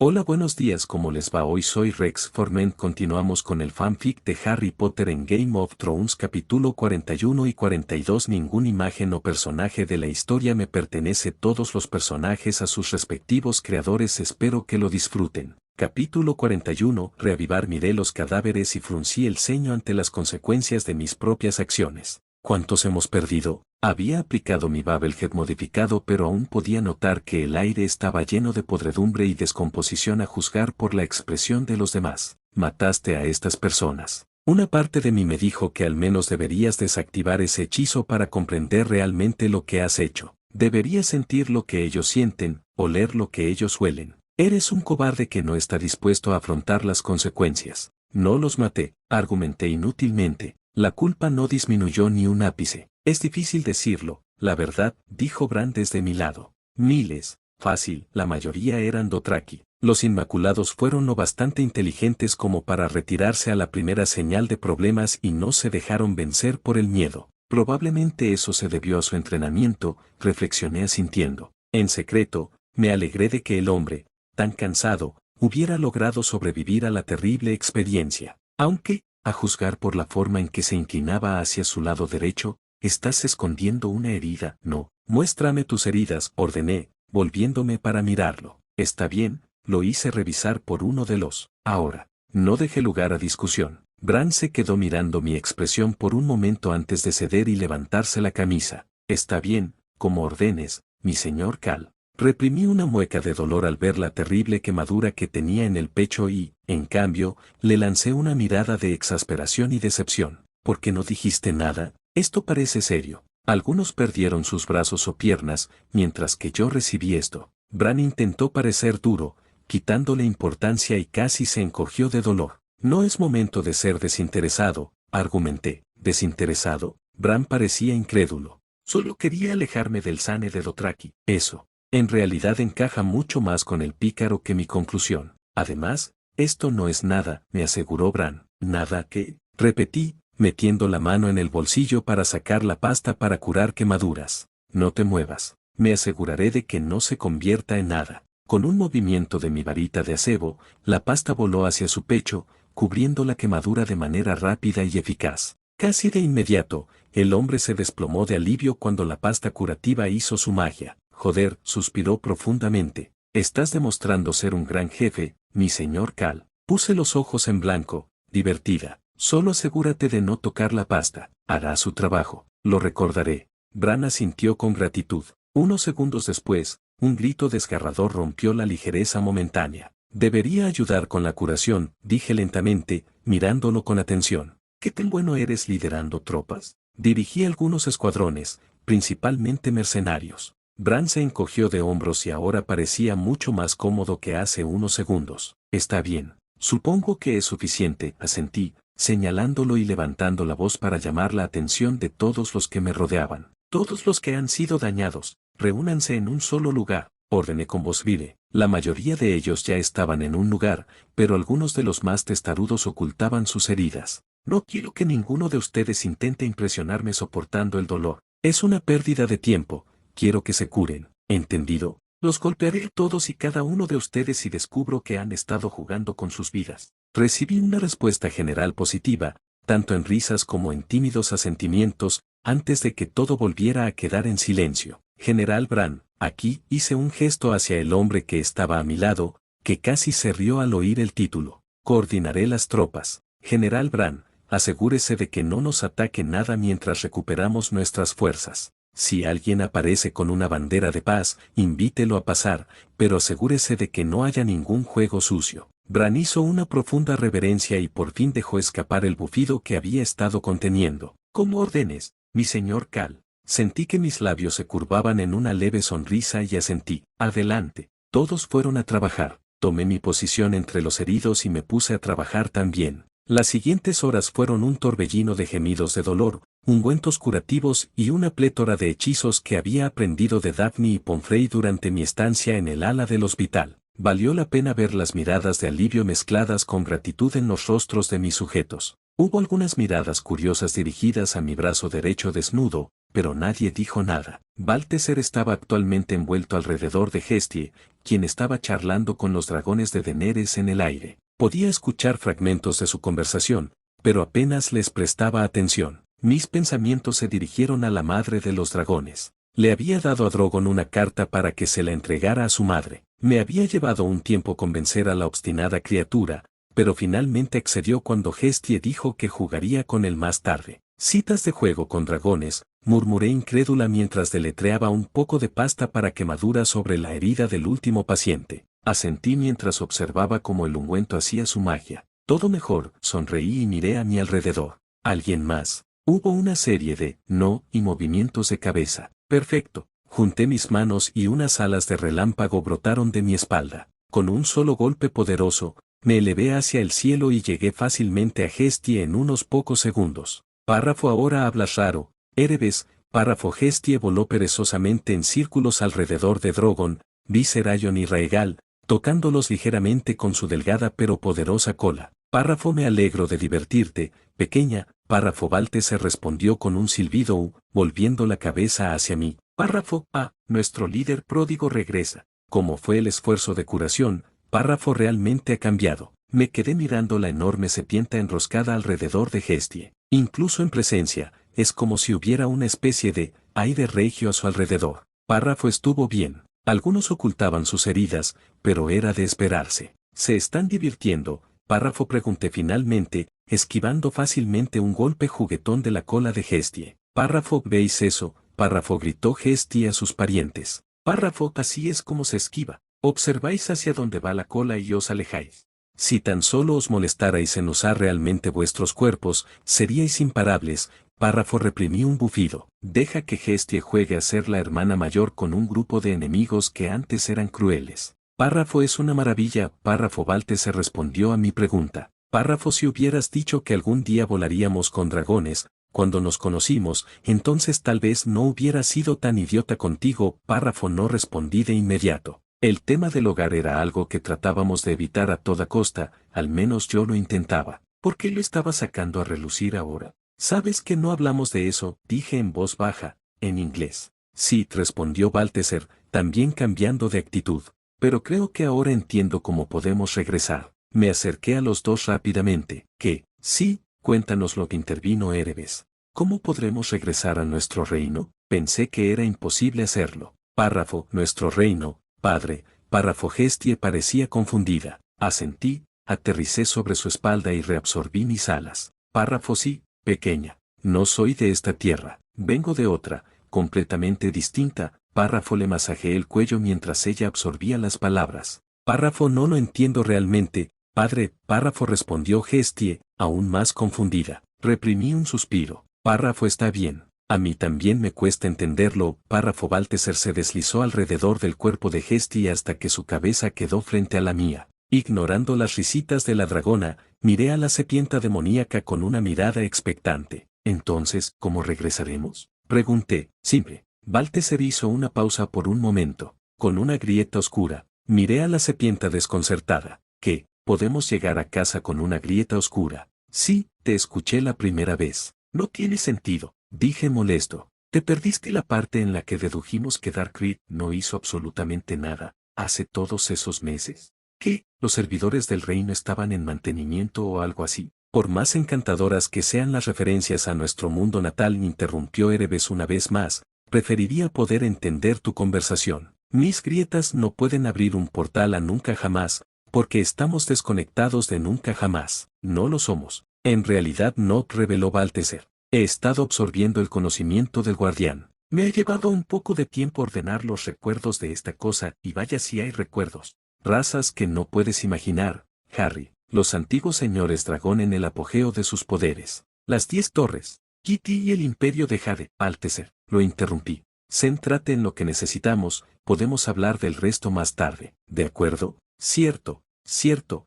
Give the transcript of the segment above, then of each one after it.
Hola, buenos días, ¿cómo les va? Hoy soy Rex Forment. Continuamos con el fanfic de Harry Potter en Game of Thrones capítulo 41 y 42. Ninguna imagen o personaje de la historia me pertenece, todos los personajes a sus respectivos creadores. Espero que lo disfruten. Capítulo 41. Reavivar. Miré los cadáveres y fruncí el ceño ante las consecuencias de mis propias acciones. ¿Cuántos hemos perdido? Había aplicado mi Bubblehead modificado, pero aún podía notar que el aire estaba lleno de podredumbre y descomposición a juzgar por la expresión de los demás. Mataste a estas personas. Una parte de mí me dijo que al menos deberías desactivar ese hechizo para comprender realmente lo que has hecho. Deberías sentir lo que ellos sienten, oler lo que ellos huelen. Eres un cobarde que no está dispuesto a afrontar las consecuencias. No los maté, argumenté inútilmente. La culpa no disminuyó ni un ápice. Es difícil decirlo, la verdad, dijo Bran desde mi lado. Miles, fácil, la mayoría eran Dothraki. Los Inmaculados fueron lo bastante inteligentes como para retirarse a la primera señal de problemas y no se dejaron vencer por el miedo. Probablemente eso se debió a su entrenamiento, reflexioné asintiendo. En secreto, me alegré de que el hombre, tan cansado, hubiera logrado sobrevivir a la terrible experiencia. Aunque, a juzgar por la forma en que se inclinaba hacia su lado derecho, estás escondiendo una herida. No, muéstrame tus heridas, ordené, volviéndome para mirarlo. Está bien, lo hice revisar por uno de los. Ahora, no dejé lugar a discusión. Bran se quedó mirando mi expresión por un momento antes de ceder y levantarse la camisa. Está bien, como ordenes, mi señor Cal. Reprimí una mueca de dolor al ver la terrible quemadura que tenía en el pecho y, en cambio, le lancé una mirada de exasperación y decepción. ¿Por qué no dijiste nada? Esto parece serio. Algunos perdieron sus brazos o piernas, mientras que yo recibí esto. Bran intentó parecer duro, quitándole importancia y casi se encogió de dolor. No es momento de ser desinteresado, argumenté. ¿Desinteresado? Bran parecía incrédulo. Solo quería alejarme del Sane de Dothraki. Eso. En realidad encaja mucho más con el pícaro que mi conclusión. Además, esto no es nada, me aseguró Bran. ¿Nada qué? Repetí, metiendo la mano en el bolsillo para sacar la pasta para curar quemaduras. No te muevas. Me aseguraré de que no se convierta en nada. Con un movimiento de mi varita de acebo, la pasta voló hacia su pecho, cubriendo la quemadura de manera rápida y eficaz. Casi de inmediato, el hombre se desplomó de alivio cuando la pasta curativa hizo su magia. Joder, suspiró profundamente. Estás demostrando ser un gran jefe, mi señor Cal. Puse los ojos en blanco, divertida. Solo asegúrate de no tocar la pasta. Hará su trabajo. Lo recordaré. Bran asintió con gratitud. Unos segundos después, un grito desgarrador rompió la ligereza momentánea. Debería ayudar con la curación, dije lentamente, mirándolo con atención. ¿Qué tan bueno eres liderando tropas? Dirigí algunos escuadrones, principalmente mercenarios. Bran se encogió de hombros y ahora parecía mucho más cómodo que hace unos segundos. Está bien. Supongo que es suficiente, asentí, señalándolo y levantando la voz para llamar la atención de todos los que me rodeaban. Todos los que han sido dañados, reúnanse en un solo lugar, ordené con voz vive. La mayoría de ellos ya estaban en un lugar, pero algunos de los más testarudos ocultaban sus heridas. No quiero que ninguno de ustedes intente impresionarme soportando el dolor. Es una pérdida de tiempo. Quiero que se curen, ¿entendido? Los golpearé a todos y cada uno de ustedes si descubro que han estado jugando con sus vidas. Recibí una respuesta general positiva, tanto en risas como en tímidos asentimientos, antes de que todo volviera a quedar en silencio. General Bran, aquí hice un gesto hacia el hombre que estaba a mi lado, que casi se rió al oír el título. Coordinaré las tropas. General Bran, asegúrese de que no nos ataque nada mientras recuperamos nuestras fuerzas. Si alguien aparece con una bandera de paz, invítelo a pasar, pero asegúrese de que no haya ningún juego sucio. Bran hizo una profunda reverencia y por fin dejó escapar el bufido que había estado conteniendo. Como órdenes, mi señor Cal. Sentí que mis labios se curvaban en una leve sonrisa y asentí. Adelante. Todos fueron a trabajar. Tomé mi posición entre los heridos y me puse a trabajar también. Las siguientes horas fueron un torbellino de gemidos de dolor, ungüentos curativos y una plétora de hechizos que había aprendido de Daphne y Pomfrey durante mi estancia en el ala del hospital. Valió la pena ver las miradas de alivio mezcladas con gratitud en los rostros de mis sujetos. Hubo algunas miradas curiosas dirigidas a mi brazo derecho desnudo, pero nadie dijo nada. Balteser estaba actualmente envuelto alrededor de Hestie, quien estaba charlando con los dragones de Daenerys en el aire. Podía escuchar fragmentos de su conversación, pero apenas les prestaba atención. Mis pensamientos se dirigieron a la madre de los dragones. Le había dado a Drogon una carta para que se la entregara a su madre. Me había llevado un tiempo convencer a la obstinada criatura, pero finalmente accedió cuando Hestie dijo que jugaría con él más tarde. Citas de juego con dragones, murmuré incrédula mientras deletreaba un poco de pasta para quemadura sobre la herida del último paciente. Asentí mientras observaba cómo el ungüento hacía su magia. Todo mejor, sonreí y miré a mi alrededor. ¿Alguien más? Hubo una serie de no y movimientos de cabeza. Perfecto. Junté mis manos y unas alas de relámpago brotaron de mi espalda. Con un solo golpe poderoso, me elevé hacia el cielo y llegué fácilmente a Hestie en unos pocos segundos. Párrafo ahora hablas raro, Erebes. Párrafo Hestie voló perezosamente en círculos alrededor de Drogon, Viserion y Rhaegal, tocándolos ligeramente con su delgada pero poderosa cola. Párrafo me alegro de divertirte, pequeña. Párrafo Balteser respondió con un silbido volviendo la cabeza hacia mí. Párrafo nuestro líder pródigo regresa. ¿Cómo fue el esfuerzo de curación? Párrafo realmente ha cambiado. Me quedé mirando la enorme serpiente enroscada alrededor de Hestie. Incluso en presencia, es como si hubiera una especie de aire regio a su alrededor. Párrafo estuvo bien. Algunos ocultaban sus heridas, pero era de esperarse. ¿Se están divirtiendo? Párrafo pregunté finalmente, esquivando fácilmente un golpe juguetón de la cola de Hestie. Párrafo ¿veis eso? Párrafo gritó Hestie a sus parientes. Párrafo así es como se esquiva. Observáis hacia dónde va la cola y os alejáis. Si tan solo os molestarais en usar realmente vuestros cuerpos, seríais imparables. Párrafo reprimí un bufido. Deja que Hestie juegue a ser la hermana mayor con un grupo de enemigos que antes eran crueles. Párrafo es una maravilla. Párrafo Balteser respondió a mi pregunta. Párrafo si hubieras dicho que algún día volaríamos con dragones, cuando nos conocimos, entonces tal vez no hubiera sido tan idiota contigo. Párrafo no respondí de inmediato. El tema del hogar era algo que tratábamos de evitar a toda costa, al menos yo lo intentaba. ¿Por qué lo estaba sacando a relucir ahora? ¿Sabes que no hablamos de eso? Dije en voz baja, en inglés. Sí, respondió Balteser, también cambiando de actitud. Pero creo que ahora entiendo cómo podemos regresar. Me acerqué a los dos rápidamente. ¿Qué? Sí, cuéntanos lo que intervino Erebes. ¿Cómo podremos regresar a nuestro reino? Pensé que era imposible hacerlo. Párrafo, nuestro reino. Padre. Párrafo Hestie parecía confundida. Asentí, aterricé sobre su espalda y reabsorbí mis alas. Párrafo sí, pequeña. No soy de esta tierra. Vengo de otra, completamente distinta. Párrafo le masajeé el cuello mientras ella absorbía las palabras. Párrafo no lo entiendo realmente, padre. Párrafo respondió Hestie, aún más confundida. Reprimí un suspiro. Párrafo está bien. A mí también me cuesta entenderlo. Párrafo Balteser se deslizó alrededor del cuerpo de Hestie hasta que su cabeza quedó frente a la mía. Ignorando las risitas de la dragona, miré a la serpiente demoníaca con una mirada expectante. Entonces, ¿cómo regresaremos? Pregunté. Simple. Balteser hizo una pausa por un momento. Con una grieta oscura, miré a la serpiente desconcertada. ¿Qué? ¿Podemos llegar a casa con una grieta oscura? Sí, te escuché la primera vez. No tiene sentido. Dije molesto. ¿Te perdiste la parte en la que dedujimos que Dark Reed no hizo absolutamente nada, hace todos esos meses? ¿Qué? ¿Los servidores del reino estaban en mantenimiento o algo así? Por más encantadoras que sean las referencias a nuestro mundo natal, interrumpió Erebes una vez más, preferiría poder entender tu conversación. Mis grietas no pueden abrir un portal a nunca jamás, porque estamos desconectados de nunca jamás. No lo somos. En realidad no, reveló Balteser. He estado absorbiendo el conocimiento del guardián. Me ha llevado un poco de tiempo ordenar los recuerdos de esta cosa, y vaya si hay recuerdos. Razas que no puedes imaginar, Harry. Los antiguos señores dragón en el apogeo de sus poderes. Las 10 torres. Kitty y el imperio de Jade. Balteser, lo interrumpí. Céntrate en lo que necesitamos, podemos hablar del resto más tarde. ¿De acuerdo? Cierto,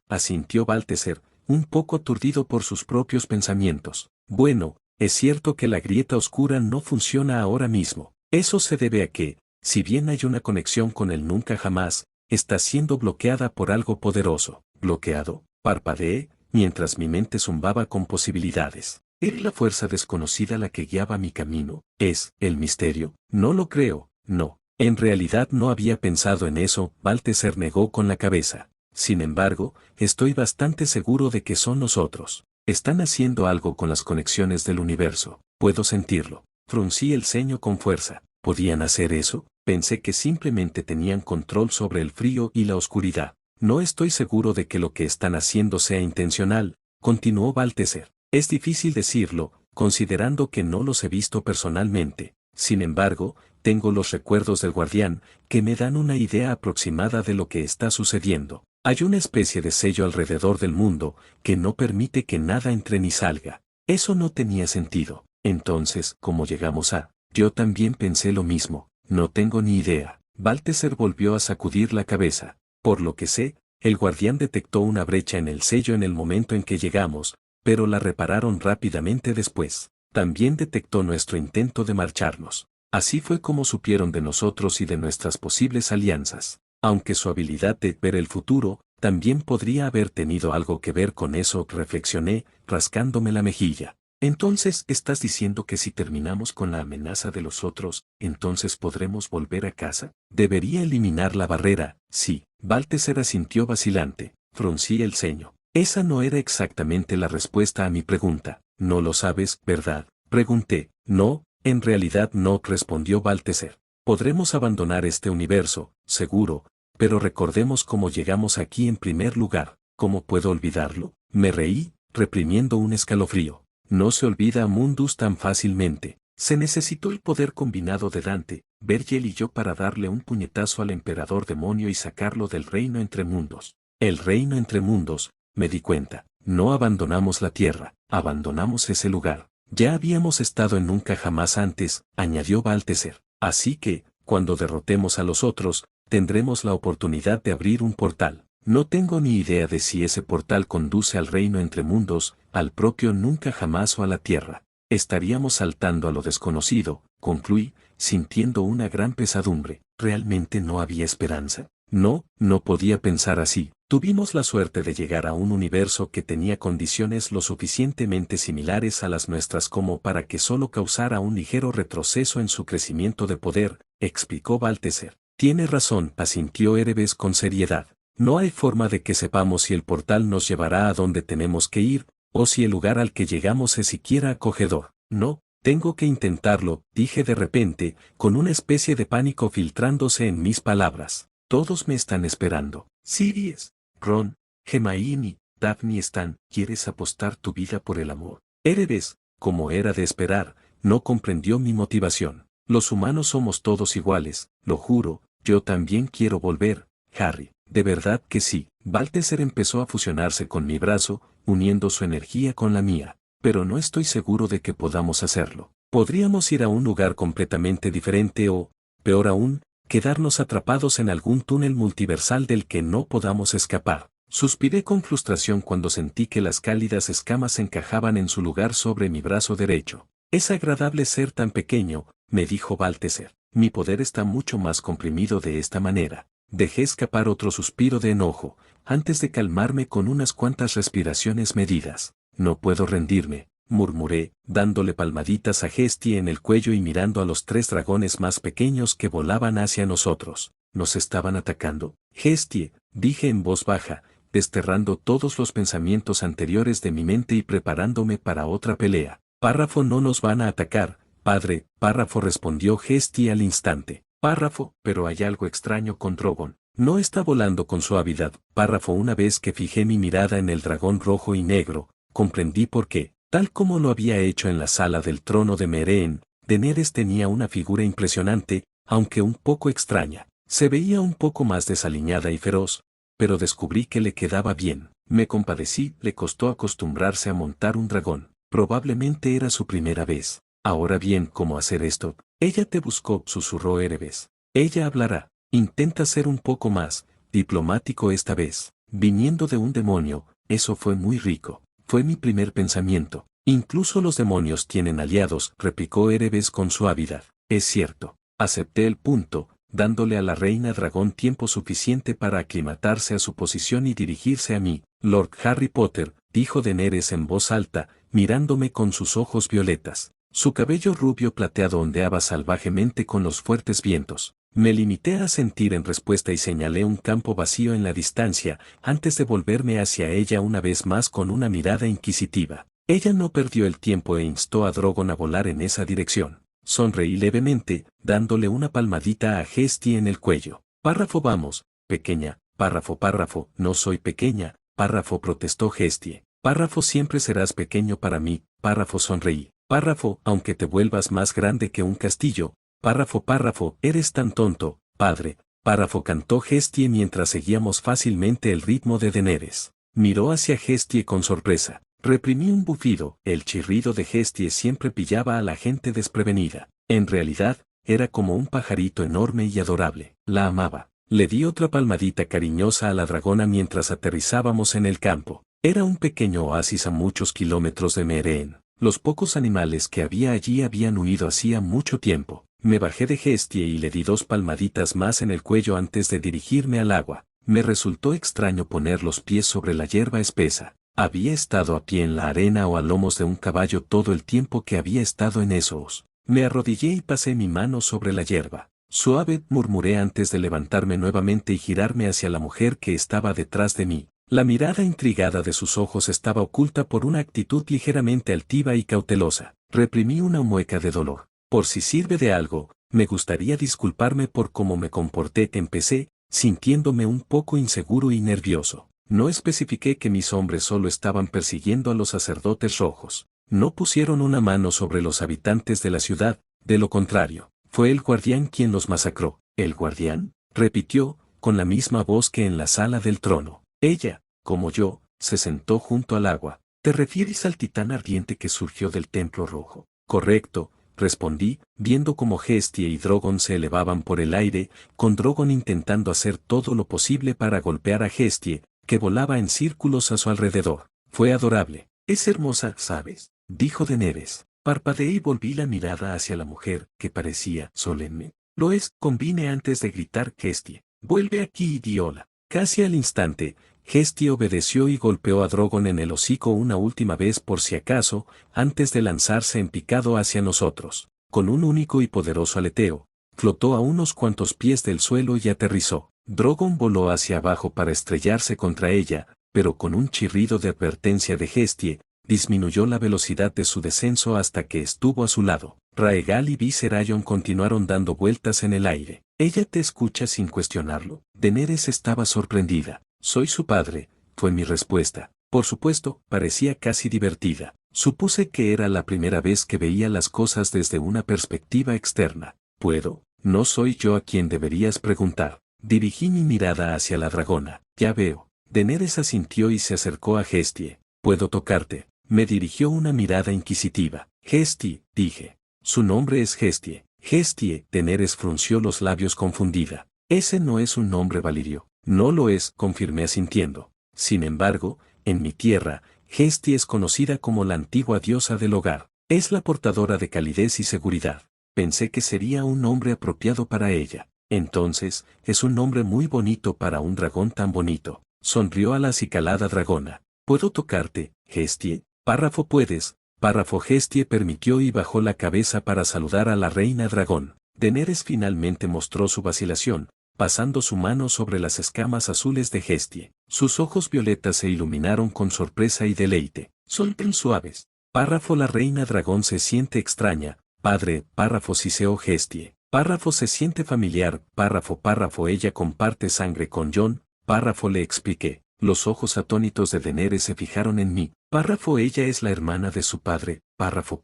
asintió Balteser, un poco aturdido por sus propios pensamientos. Bueno, es cierto que la grieta oscura no funciona ahora mismo. Eso se debe a que, si bien hay una conexión con el nunca jamás, está siendo bloqueada por algo poderoso. ¿Bloqueado? Parpadeé, mientras mi mente zumbaba con posibilidades. ¿Era la fuerza desconocida la que guiaba mi camino? ¿Es el misterio? No lo creo, no. En realidad no había pensado en eso, Balthazar negó con la cabeza. Sin embargo, estoy bastante seguro de que son nosotros. Están haciendo algo con las conexiones del universo. Puedo sentirlo. Fruncí el ceño con fuerza. ¿Podían hacer eso? Pensé que simplemente tenían control sobre el frío y la oscuridad. No estoy seguro de que lo que están haciendo sea intencional, continuó Balthazar. Es difícil decirlo, considerando que no los he visto personalmente. Sin embargo, tengo los recuerdos del guardián, que me dan una idea aproximada de lo que está sucediendo. Hay una especie de sello alrededor del mundo, que no permite que nada entre ni salga. Eso no tenía sentido. Entonces, ¿cómo llegamos a? Yo también pensé lo mismo. No tengo ni idea. Balthazar volvió a sacudir la cabeza. Por lo que sé, el guardián detectó una brecha en el sello en el momento en que llegamos, pero la repararon rápidamente después. También detectó nuestro intento de marcharnos. Así fue como supieron de nosotros y de nuestras posibles alianzas. Aunque su habilidad de ver el futuro, también podría haber tenido algo que ver con eso, reflexioné, rascándome la mejilla. Entonces, ¿estás diciendo que si terminamos con la amenaza de los otros, entonces podremos volver a casa? Debería eliminar la barrera, sí. Balthazar asintió vacilante. Fruncí el ceño. Esa no era exactamente la respuesta a mi pregunta. No lo sabes, ¿verdad? Pregunté. No, en realidad no, respondió Balthazar. Podremos abandonar este universo, seguro, pero recordemos cómo llegamos aquí en primer lugar. ¿Cómo puedo olvidarlo? Me reí, reprimiendo un escalofrío. No se olvida a Mundus tan fácilmente. Se necesitó el poder combinado de Dante, Vergil y yo para darle un puñetazo al emperador demonio y sacarlo del reino entre mundos. El reino entre mundos, me di cuenta. No abandonamos la tierra, abandonamos ese lugar. Ya habíamos estado en nunca jamás antes, añadió Balthazar. Así que, cuando derrotemos a los otros, tendremos la oportunidad de abrir un portal. No tengo ni idea de si ese portal conduce al reino entre mundos, al propio nunca jamás o a la tierra. Estaríamos saltando a lo desconocido, concluí, sintiendo una gran pesadumbre. ¿Realmente no había esperanza? No, no podía pensar así. Tuvimos la suerte de llegar a un universo que tenía condiciones lo suficientemente similares a las nuestras como para que solo causara un ligero retroceso en su crecimiento de poder, explicó Balthazar. Tiene razón, asintió Erebes con seriedad. No hay forma de que sepamos si el portal nos llevará a donde tenemos que ir, o si el lugar al que llegamos es siquiera acogedor. No, tengo que intentarlo, dije de repente, con una especie de pánico filtrándose en mis palabras. Todos me están esperando. Sirius, Ron, Hermione y Daphne están. ¿Quieres apostar tu vida por el amor? Erebes, como era de esperar, no comprendió mi motivación. Los humanos somos todos iguales, lo juro, yo también quiero volver, Harry. De verdad que sí. Balthazar empezó a fusionarse con mi brazo, uniendo su energía con la mía. Pero no estoy seguro de que podamos hacerlo. Podríamos ir a un lugar completamente diferente o, peor aún, quedarnos atrapados en algún túnel multiversal del que no podamos escapar. Suspiré con frustración cuando sentí que las cálidas escamas encajaban en su lugar sobre mi brazo derecho. Es agradable ser tan pequeño, me dijo Balthazar. Mi poder está mucho más comprimido de esta manera. Dejé escapar otro suspiro de enojo, antes de calmarme con unas cuantas respiraciones medidas. No puedo rendirme, murmuré, dándole palmaditas a Hestie en el cuello y mirando a los 3 dragones más pequeños que volaban hacia nosotros. ¿Nos estaban atacando? Hestie, dije en voz baja, desterrando todos los pensamientos anteriores de mi mente y preparándome para otra pelea. Párrafo, no nos van a atacar, padre, párrafo, respondió Hestie al instante. Párrafo, pero hay algo extraño con Drogon. No está volando con suavidad. Párrafo, una vez que fijé mi mirada en el dragón rojo y negro, comprendí por qué. Tal como lo había hecho en la sala del trono de Meereen, Daenerys tenía una figura impresionante, aunque un poco extraña. Se veía un poco más desaliñada y feroz, pero descubrí que le quedaba bien. Me compadecí, le costó acostumbrarse a montar un dragón. Probablemente era su primera vez. Ahora bien, ¿cómo hacer esto? Ella te buscó, susurró Erebes. Ella hablará. Intenta ser un poco más diplomático esta vez. Viniendo de un demonio, eso fue muy rico. Fue mi primer pensamiento. Incluso los demonios tienen aliados, replicó Erebes con suavidad. Es cierto. Acepté el punto, dándole a la reina dragón tiempo suficiente para aclimatarse a su posición y dirigirse a mí. Lord Harry Potter, dijo Daenerys en voz alta, mirándome con sus ojos violetas. Su cabello rubio plateado ondeaba salvajemente con los fuertes vientos. Me limité a sentir en respuesta y señalé un campo vacío en la distancia, antes de volverme hacia ella una vez más con una mirada inquisitiva. Ella no perdió el tiempo e instó a Drogon a volar en esa dirección. Sonreí levemente, dándole una palmadita a Hestie en el cuello. Párrafo vamos, pequeña, párrafo, no soy pequeña, párrafo protestó Hestie. Párrafo siempre serás pequeño para mí, párrafo sonreí. Párrafo, aunque te vuelvas más grande que un castillo, párrafo, eres tan tonto, padre, párrafo cantó Hestie mientras seguíamos fácilmente el ritmo de Daenerys. Miró hacia Hestie con sorpresa. Reprimí un bufido, el chirrido de Hestie siempre pillaba a la gente desprevenida. En realidad, era como un pajarito enorme y adorable. La amaba. Le di otra palmadita cariñosa a la dragona mientras aterrizábamos en el campo. Era un pequeño oasis a muchos kilómetros de Meereen. Los pocos animales que había allí habían huido hacía mucho tiempo. Me bajé de Hestie y le di 2 palmaditas más en el cuello antes de dirigirme al agua. Me resultó extraño poner los pies sobre la hierba espesa. Había estado a pie en la arena o a lomos de un caballo todo el tiempo que había estado en esos. Me arrodillé y pasé mi mano sobre la hierba. Suave, murmuré antes de levantarme nuevamente y girarme hacia la mujer que estaba detrás de mí. La mirada intrigada de sus ojos estaba oculta por una actitud ligeramente altiva y cautelosa. Reprimí una mueca de dolor. Por si sirve de algo, me gustaría disculparme por cómo me comporté. Empecé, sintiéndome un poco inseguro y nervioso. No especifiqué que mis hombres solo estaban persiguiendo a los sacerdotes rojos. No pusieron una mano sobre los habitantes de la ciudad, de lo contrario, fue el guardián quien los masacró. ¿El guardián?, repitió, con la misma voz que en la sala del trono. Ella, como yo, se sentó junto al agua. ¿Te refieres al titán ardiente que surgió del templo rojo? Correcto, respondí, viendo cómo Hestie y Drogon se elevaban por el aire, con Drogon intentando hacer todo lo posible para golpear a Hestie, que volaba en círculos a su alrededor. Fue adorable. Es hermosa, ¿sabes?, dijo Daenerys. Parpadeé y volví la mirada hacia la mujer, que parecía solemne. Lo es, convine antes de gritar Hestie. Vuelve aquí y di hola. Casi al instante, Hestie obedeció y golpeó a Drogon en el hocico una última vez por si acaso, antes de lanzarse en picado hacia nosotros. Con un único y poderoso aleteo, flotó a unos cuantos pies del suelo y aterrizó. Drogon voló hacia abajo para estrellarse contra ella, pero con un chirrido de advertencia de Hestie, disminuyó la velocidad de su descenso hasta que estuvo a su lado. Raegal y Viserion continuaron dando vueltas en el aire. Ella te escucha sin cuestionarlo. Daenerys estaba sorprendida. Soy su padre, fue mi respuesta. Por supuesto, parecía casi divertida. Supuse que era la primera vez que veía las cosas desde una perspectiva externa. ¿Puedo? No soy yo a quien deberías preguntar. Dirigí mi mirada hacia la dragona. Ya veo. Daenerys asintió y se acercó a Hestie. ¿Puedo tocarte? Me dirigió una mirada inquisitiva. Hestie, dije. Su nombre es Hestie. Hestie, Daenerys frunció los labios confundida. Ese no es un nombre valirio. No lo es, confirmé asintiendo. Sin embargo, en mi tierra, Hestie es conocida como la antigua diosa del hogar. Es la portadora de calidez y seguridad. Pensé que sería un nombre apropiado para ella. Entonces, es un nombre muy bonito para un dragón tan bonito. Sonrió a la acicalada dragona. ¿Puedo tocarte, Hestie? Párrafo puedes. Párrafo Hestie permitió y bajó la cabeza para saludar a la reina dragón. Daenerys finalmente mostró su vacilación, pasando su mano sobre las escamas azules de Hestie. Sus ojos violetas se iluminaron con sorpresa y deleite. Son tan suaves. Párrafo la reina dragón se siente extraña. Padre, párrafo siseó Hestie. Párrafo se siente familiar. Párrafo ella comparte sangre con Jon. Párrafo le expliqué. Los ojos atónitos de Daenerys se fijaron en mí. Párrafo ella es la hermana de su padre. Párrafo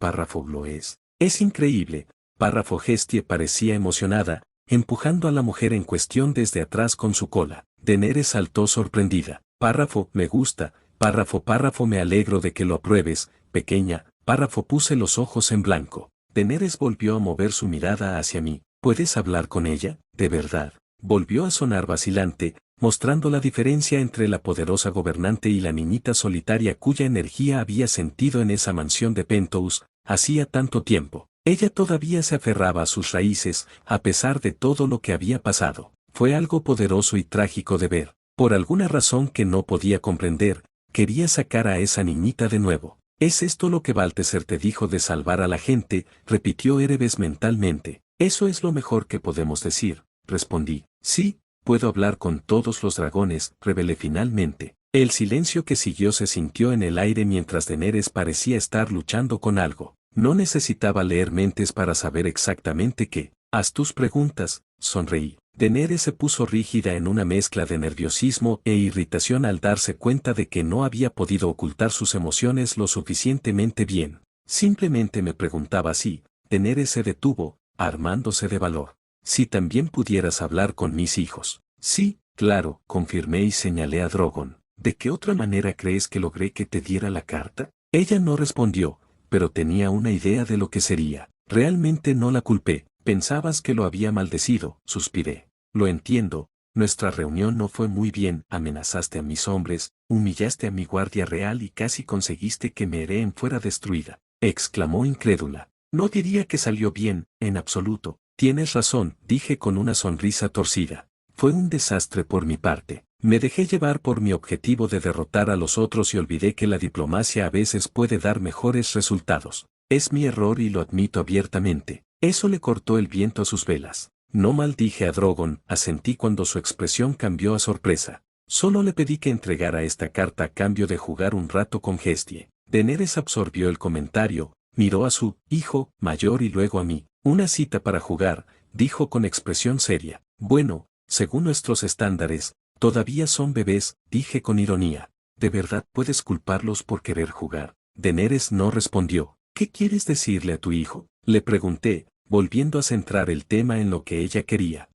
lo es. Es increíble. Párrafo Hestie parecía emocionada, empujando a la mujer en cuestión desde atrás con su cola. Daenerys saltó sorprendida. Párrafo, me gusta. Párrafo me alegro de que lo apruebes, pequeña. Párrafo puse los ojos en blanco. Daenerys volvió a mover su mirada hacia mí. ¿Puedes hablar con ella? ¿De verdad? Volvió a sonar vacilante, mostrando la diferencia entre la poderosa gobernante y la niñita solitaria cuya energía había sentido en esa mansión de Pentos hacía tanto tiempo. Ella todavía se aferraba a sus raíces, a pesar de todo lo que había pasado. Fue algo poderoso y trágico de ver. Por alguna razón que no podía comprender, Quería sacar a esa niñita de nuevo. ¿Es esto lo que Balteser te dijo de salvar a la gente?, repitió Erebes mentalmente. Eso es lo mejor que podemos decir, respondí. Sí, puedo hablar con todos los dragones, revelé finalmente. El silencio que siguió se sintió en el aire mientras Daenerys parecía estar luchando con algo. No necesitaba leer mentes para saber exactamente qué. Haz tus preguntas, sonreí. Daenerys se puso rígida en una mezcla de nerviosismo e irritación al darse cuenta de que no había podido ocultar sus emociones lo suficientemente bien. Simplemente me preguntaba si, Daenerys se detuvo, armándose de valor. Si también pudieras hablar con mis hijos. Sí, claro, confirmé y señalé a Drogon. ¿De qué otra manera crees que logré que te diera la carta? Ella no respondió, pero tenía una idea de lo que sería. Realmente no la culpé. Pensabas que lo había maldecido, suspiré. Lo entiendo, nuestra reunión no fue muy bien, amenazaste a mis hombres, humillaste a mi guardia real y casi conseguiste que Meereen fuera destruida, exclamó incrédula. No diría que salió bien, en absoluto. Tienes razón, dije con una sonrisa torcida. Fue un desastre por mi parte. Me dejé llevar por mi objetivo de derrotar a los otros y olvidé que la diplomacia a veces puede dar mejores resultados. Es mi error y lo admito abiertamente. Eso le cortó el viento a sus velas. No maldije a Drogon, asentí cuando su expresión cambió a sorpresa. Solo le pedí que entregara esta carta a cambio de jugar un rato con Gestie. Daenerys absorbió el comentario, miró a su hijo mayor y luego a mí. Una cita para jugar, dijo con expresión seria. Bueno, según nuestros estándares, todavía son bebés, dije con ironía. ¿De verdad puedes culparlos por querer jugar? Daenerys no respondió. ¿Qué quieres decirle a tu hijo?, le pregunté, volviendo a centrar el tema en lo que ella quería.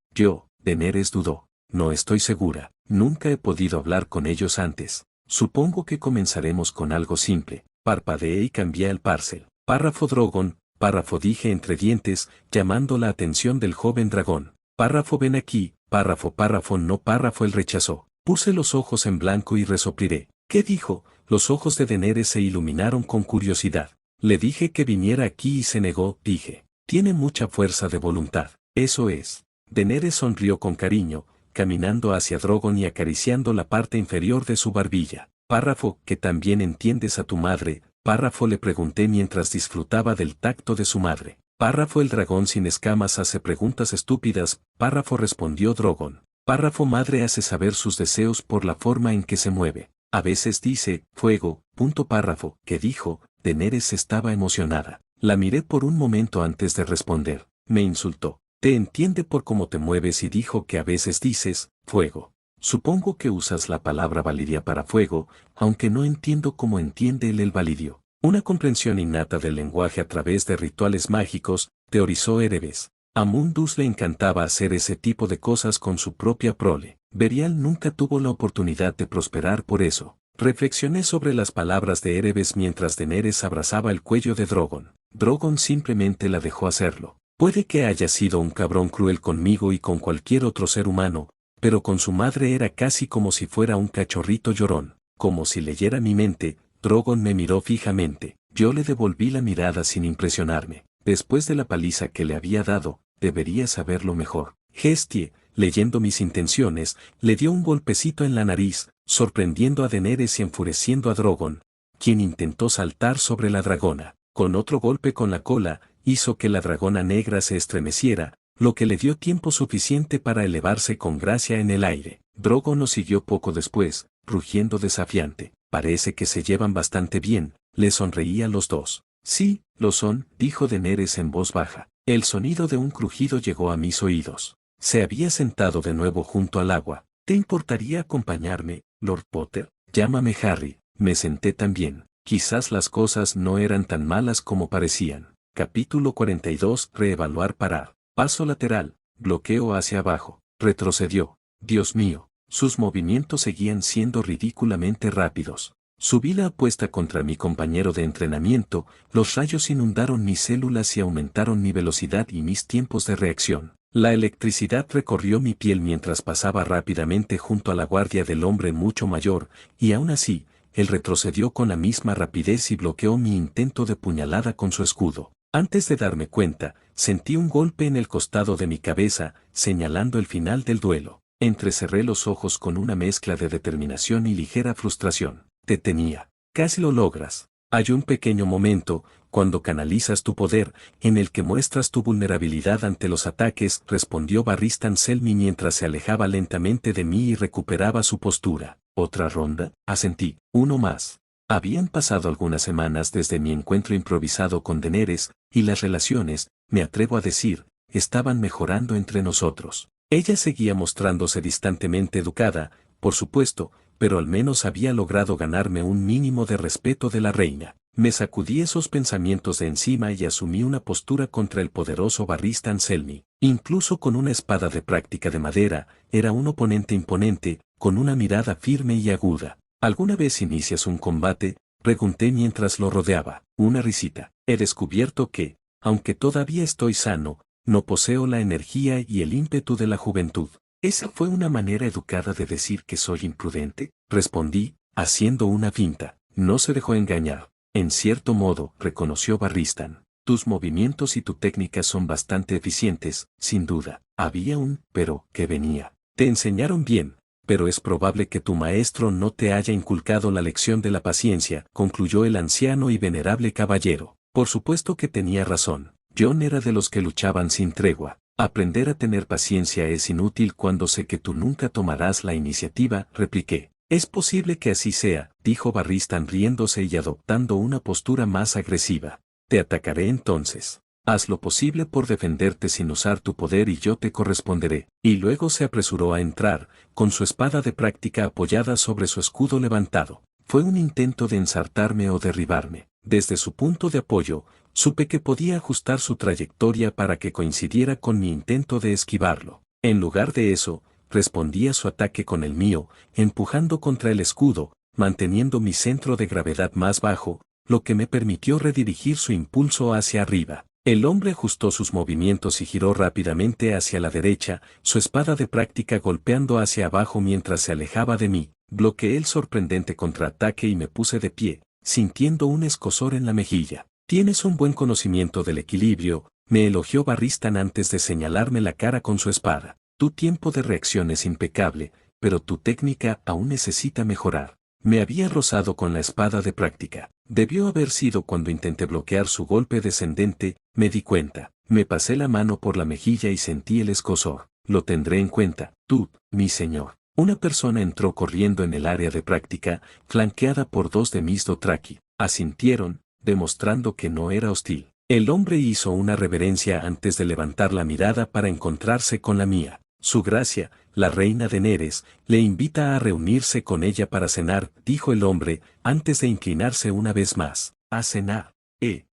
Daenerys dudó. No estoy segura, nunca he podido hablar con ellos antes. Supongo que comenzaremos con algo simple. Parpadeé y cambié el parcel. Párrafo Drogon, párrafo dije entre dientes, llamando la atención del joven dragón. Párrafo ven aquí, párrafo no párrafo él rechazó. Puse los ojos en blanco y resopliré. ¿Qué dijo? Los ojos de Daenerys se iluminaron con curiosidad. Le dije que viniera aquí y se negó, dije. Tiene mucha fuerza de voluntad, eso es. Daenerys sonrió con cariño, caminando hacia Drogon y acariciando la parte inferior de su barbilla. Párrafo, que también entiendes a tu madre, párrafo le pregunté mientras disfrutaba del tacto de su madre. Párrafo el dragón sin escamas hace preguntas estúpidas, párrafo respondió Drogon. Párrafo madre hace saber sus deseos por la forma en que se mueve. A veces dice, fuego, párrafo, que dijo. Daenerys estaba emocionada. La miré por un momento antes de responder. Me insultó. Te entiende por cómo te mueves y dijo que a veces dices, fuego. Supongo que usas la palabra validia para fuego, aunque no entiendo cómo entiende él el validio. Una comprensión innata del lenguaje a través de rituales mágicos, teorizó Erebes. A Mundus le encantaba hacer ese tipo de cosas con su propia prole. Berial nunca tuvo la oportunidad de prosperar por eso. Reflexioné sobre las palabras de Erebes mientras Daenerys abrazaba el cuello de Drogon. Drogon simplemente la dejó hacerlo. Puede que haya sido un cabrón cruel conmigo y con cualquier otro ser humano, pero con su madre era casi como si fuera un cachorrito llorón, como si leyera mi mente. Drogon me miró fijamente. Yo le devolví la mirada sin impresionarme. Después de la paliza que le había dado, debería saberlo mejor. Gestie, leyendo mis intenciones, le dio un golpecito en la nariz, sorprendiendo a Daenerys y enfureciendo a Drogon, quien intentó saltar sobre la dragona. Con otro golpe con la cola, hizo que la dragona negra se estremeciera, lo que le dio tiempo suficiente para elevarse con gracia en el aire. Drogon nos siguió poco después, rugiendo desafiante. Parece que se llevan bastante bien, le sonreí a los dos. Sí, lo son, dijo Daenerys en voz baja. El sonido de un crujido llegó a mis oídos. Se había sentado de nuevo junto al agua. ¿Te importaría acompañarme, Lord Potter? Llámame Harry. Me senté también. Quizás las cosas no eran tan malas como parecían. Capítulo 42. Reevaluar parar. Paso lateral. Bloqueo hacia abajo. Retrocedió. Dios mío. Sus movimientos seguían siendo ridículamente rápidos. Subí la apuesta contra mi compañero de entrenamiento, los rayos inundaron mis células y aumentaron mi velocidad y mis tiempos de reacción. La electricidad recorrió mi piel mientras pasaba rápidamente junto a la guardia del hombre mucho mayor, y aún así, él retrocedió con la misma rapidez y bloqueó mi intento de puñalada con su escudo. Antes de darme cuenta, sentí un golpe en el costado de mi cabeza, señalando el final del duelo. Entrecerré los ojos con una mezcla de determinación y ligera frustración. te tenía. Casi lo logras. Hay un pequeño momento, cuando canalizas tu poder, en el que muestras tu vulnerabilidad ante los ataques, respondió Barristan Selmy mientras se alejaba lentamente de mí y recuperaba su postura. ¿Otra ronda? Asentí. Uno más. Habían pasado algunas semanas desde mi encuentro improvisado con Daenerys, y las relaciones, me atrevo a decir, estaban mejorando entre nosotros. Ella seguía mostrándose distantemente educada, por supuesto, pero al menos había logrado ganarme un mínimo de respeto de la reina. Me sacudí esos pensamientos de encima y asumí una postura contra el poderoso Barristan Selmy. Incluso con una espada de práctica de madera, era un oponente imponente, con una mirada firme y aguda. ¿Alguna vez inicias un combate? Pregunté mientras lo rodeaba. Una risita. He descubierto que, aunque todavía estoy sano, no poseo la energía y el ímpetu de la juventud. ¿Esa fue una manera educada de decir que soy imprudente? Respondí, haciendo una finta. No se dejó engañar. En cierto modo, reconoció Barristan. Tus movimientos y tu técnica son bastante eficientes, sin duda. Había un pero que venía. Te enseñaron bien, pero es probable que tu maestro no te haya inculcado la lección de la paciencia, concluyó el anciano y venerable caballero. Por supuesto que tenía razón. Jon era de los que luchaban sin tregua. Aprender a tener paciencia es inútil cuando sé que tú nunca tomarás la iniciativa, repliqué. Es posible que así sea, dijo Barristan riéndose y adoptando una postura más agresiva. Te atacaré entonces. Haz lo posible por defenderte sin usar tu poder y yo te corresponderé. Y luego se apresuró a entrar, con su espada de práctica apoyada sobre su escudo levantado. Fue un intento de ensartarme o derribarme. Desde su punto de apoyo, supe que podía ajustar su trayectoria para que coincidiera con mi intento de esquivarlo. En lugar de eso, respondí a su ataque con el mío, empujando contra el escudo, manteniendo mi centro de gravedad más bajo, lo que me permitió redirigir su impulso hacia arriba. El hombre ajustó sus movimientos y giró rápidamente hacia la derecha, su espada de práctica golpeando hacia abajo mientras se alejaba de mí. Bloqueé el sorprendente contraataque y me puse de pie, sintiendo un escozor en la mejilla. Tienes un buen conocimiento del equilibrio, me elogió Barristan antes de señalarme la cara con su espada. Tu tiempo de reacción es impecable, pero tu técnica aún necesita mejorar. Me había rozado con la espada de práctica. Debió haber sido cuando intenté bloquear su golpe descendente, me di cuenta. Me pasé la mano por la mejilla y sentí el escozor. Lo tendré en cuenta, tú, mi señor. Una persona entró corriendo en el área de práctica, flanqueada por dos de mis Dothraki. Asintieron, demostrando que no era hostil. El hombre hizo una reverencia antes de levantar la mirada para encontrarse con la mía. Su gracia, la reina Daenerys, le invita a reunirse con ella para cenar, dijo el hombre, antes de inclinarse una vez más. A cenar.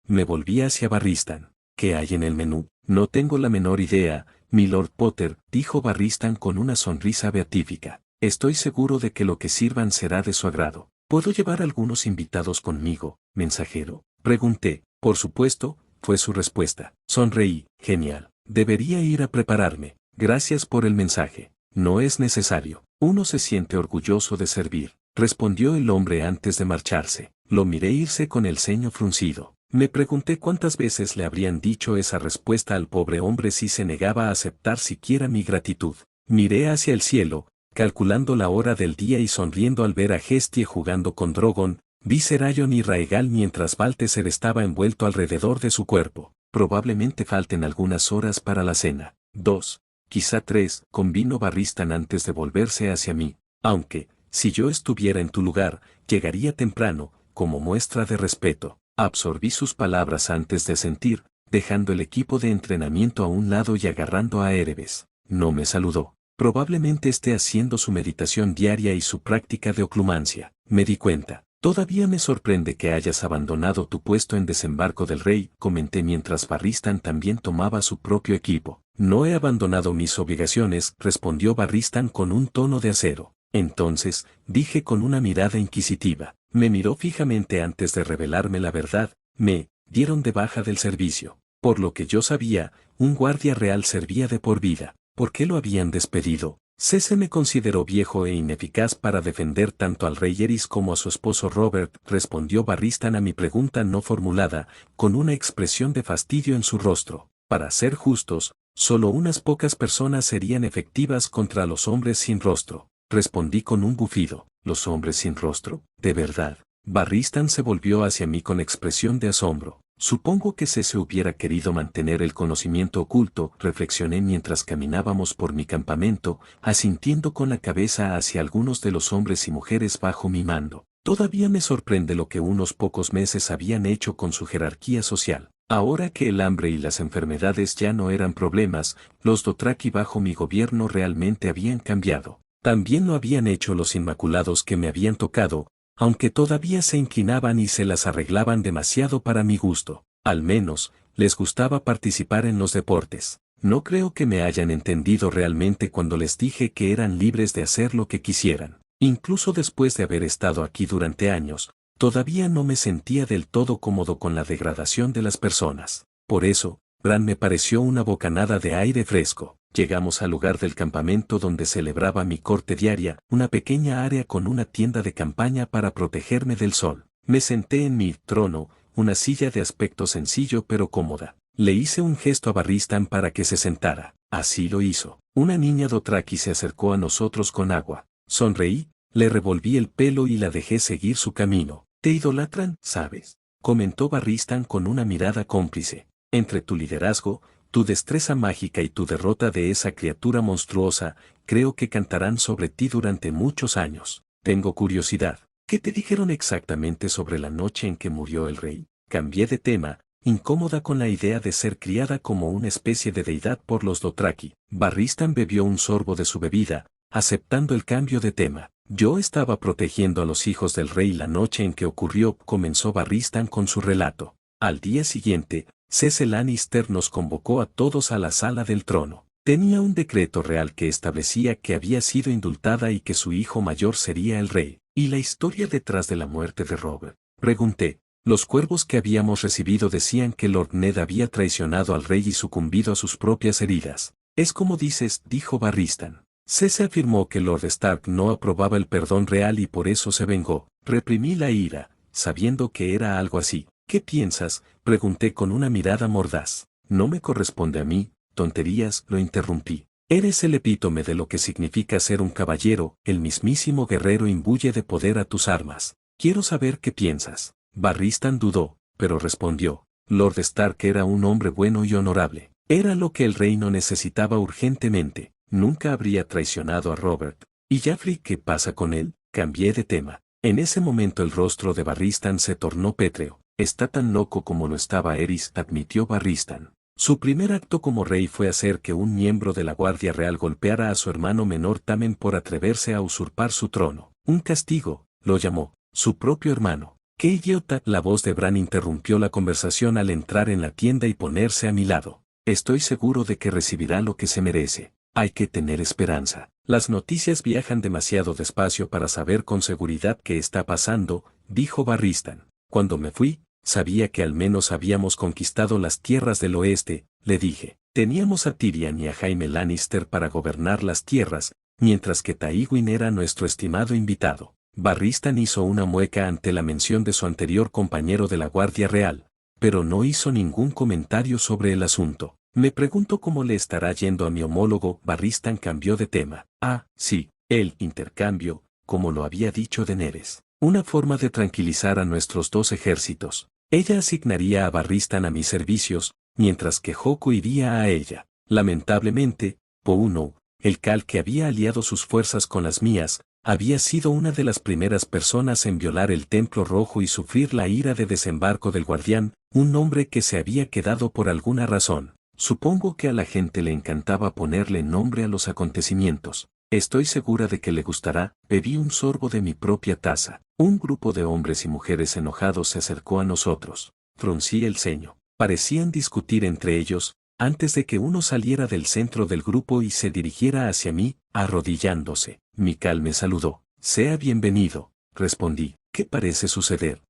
Me volví hacia Barristan. ¿Qué hay en el menú? No tengo la menor idea, mi Lord Potter, dijo Barristan con una sonrisa beatífica. Estoy seguro de que lo que sirvan será de su agrado. ¿Puedo llevar algunos invitados conmigo, mensajero? Pregunté. Por supuesto, fue su respuesta. Sonreí. Genial. Debería ir a prepararme. Gracias por el mensaje. No es necesario. Uno se siente orgulloso de servir, respondió el hombre antes de marcharse. Lo miré irse con el ceño fruncido. Me pregunté cuántas veces le habrían dicho esa respuesta al pobre hombre si se negaba a aceptar siquiera mi gratitud. Miré hacia el cielo, calculando la hora del día y sonriendo al ver a Hestie jugando con Drogon, vi Serayon y Raegal mientras Baltheser estaba envuelto alrededor de su cuerpo. Probablemente falten algunas horas para la cena. 2. Quizá 3, convino Barristan antes de volverse hacia mí, aunque, si yo estuviera en tu lugar, llegaría temprano, como muestra de respeto. Absorbí sus palabras antes de sentir, dejando el equipo de entrenamiento a un lado y agarrando a Erebes. No me saludó. Probablemente esté haciendo su meditación diaria y su práctica de oclumancia. Me di cuenta. Todavía me sorprende que hayas abandonado tu puesto en Desembarco del Rey, comenté mientras Barristan también tomaba su propio equipo. No he abandonado mis obligaciones, respondió Barristan con un tono de acero. Entonces, dije con una mirada inquisitiva. Me miró fijamente antes de revelarme la verdad. Me dieron de baja del servicio. Por lo que yo sabía, un guardia real servía de por vida. ¿Por qué lo habían despedido? Se me consideró viejo e ineficaz para defender tanto al rey Eris como a su esposo Robert, respondió Barristan a mi pregunta no formulada, con una expresión de fastidio en su rostro. Para ser justos, solo unas pocas personas serían efectivas contra los hombres sin rostro. Respondí con un bufido. los hombres sin rostro, de verdad. Barristan se volvió hacia mí con expresión de asombro. Supongo que se hubiera querido mantener el conocimiento oculto, reflexioné mientras caminábamos por mi campamento, asintiendo con la cabeza hacia algunos de los hombres y mujeres bajo mi mando. Todavía me sorprende lo que unos pocos meses habían hecho con su jerarquía social. Ahora que el hambre y las enfermedades ya no eran problemas, los Dothraki bajo mi gobierno realmente habían cambiado. También lo habían hecho los Inmaculados que me habían tocado, aunque todavía se inclinaban y se las arreglaban demasiado para mi gusto. Al menos, les gustaba participar en los deportes. No creo que me hayan entendido realmente cuando les dije que eran libres de hacer lo que quisieran. Incluso después de haber estado aquí durante años, todavía no me sentía del todo cómodo con la degradación de las personas. Por eso, Bran me pareció una bocanada de aire fresco. Llegamos al lugar del campamento donde celebraba mi corte diaria, una pequeña área con una tienda de campaña para protegerme del sol. Me senté en mi trono, una silla de aspecto sencillo pero cómoda. Le hice un gesto a Barristan para que se sentara. Así lo hizo. Una niña Dothraki se acercó a nosotros con agua. Sonreí, le revolví el pelo y la dejé seguir su camino. Te idolatran, ¿sabes? Comentó Barristan con una mirada cómplice. Entre tu liderazgo, tu destreza mágica y tu derrota de esa criatura monstruosa, creo que cantarán sobre ti durante muchos años. Tengo curiosidad. ¿Qué te dijeron exactamente sobre la noche en que murió el rey? Cambié de tema, incómoda con la idea de ser criada como una especie de deidad por los Dothraki. Barristan bebió un sorbo de su bebida, aceptando el cambio de tema. Yo estaba protegiendo a los hijos del rey la noche en que ocurrió, comenzó Barristan con su relato. Al día siguiente, Cersei Lannister nos convocó a todos a la sala del trono. Tenía un decreto real que establecía que había sido indultada y que su hijo mayor sería el rey. ¿Y la historia detrás de la muerte de Robert? Pregunté. Los cuervos que habíamos recibido decían que Lord Ned había traicionado al rey y sucumbido a sus propias heridas. Es como dices, dijo Barristan. Cersei afirmó que Lord Stark no aprobaba el perdón real y por eso se vengó. Reprimí la ira, sabiendo que era algo así. ¿Qué piensas? Pregunté con una mirada mordaz. No me corresponde a mí, tonterías, lo interrumpí. Eres el epítome de lo que significa ser un caballero, el mismísimo guerrero imbuye de poder a tus armas. Quiero saber qué piensas. Barristan dudó, pero respondió. Lord Stark era un hombre bueno y honorable. Era lo que el reino necesitaba urgentemente. Nunca habría traicionado a Robert. ¿Y Jaffrey qué pasa con él? Cambié de tema. En ese momento el rostro de Barristan se tornó pétreo. Está tan loco como lo estaba Eris, admitió Barristan. Su primer acto como rey fue hacer que un miembro de la Guardia Real golpeara a su hermano menor Tommen por atreverse a usurpar su trono. Un castigo, lo llamó, su propio hermano. ¡Qué idiota! La voz de Bran interrumpió la conversación al entrar en la tienda y ponerse a mi lado. Estoy seguro de que recibirá lo que se merece. Hay que tener esperanza. Las noticias viajan demasiado despacio para saber con seguridad qué está pasando, dijo Barristan. Cuando me fui, sabía que al menos habíamos conquistado las tierras del oeste, le dije. Teníamos a Tyrion y a Jaime Lannister para gobernar las tierras, mientras que Tywin era nuestro estimado invitado. Barristan hizo una mueca ante la mención de su anterior compañero de la Guardia Real, pero no hizo ningún comentario sobre el asunto. Me pregunto cómo le estará yendo a mi homólogo. Barristan cambió de tema. Ah, sí, el intercambio, como lo había dicho Daenerys. Una forma de tranquilizar a nuestros dos ejércitos. Ella asignaría a Barristan a mis servicios, mientras que Joko iría a ella. Lamentablemente, Pouno, el Khal que había aliado sus fuerzas con las mías, había sido una de las primeras personas en violar el Templo Rojo y sufrir la ira de desembarco del Guardián, un nombre que se había quedado por alguna razón. Supongo que a la gente le encantaba ponerle nombre a los acontecimientos. Estoy segura de que le gustará. Bebí un sorbo de mi propia taza. Un grupo de hombres y mujeres enojados se acercó a nosotros. Fruncí el ceño. Parecían discutir entre ellos, antes de que uno saliera del centro del grupo y se dirigiera hacia mí, arrodillándose. Mikal me saludó. Sea bienvenido, respondí. ¿Qué parece suceder?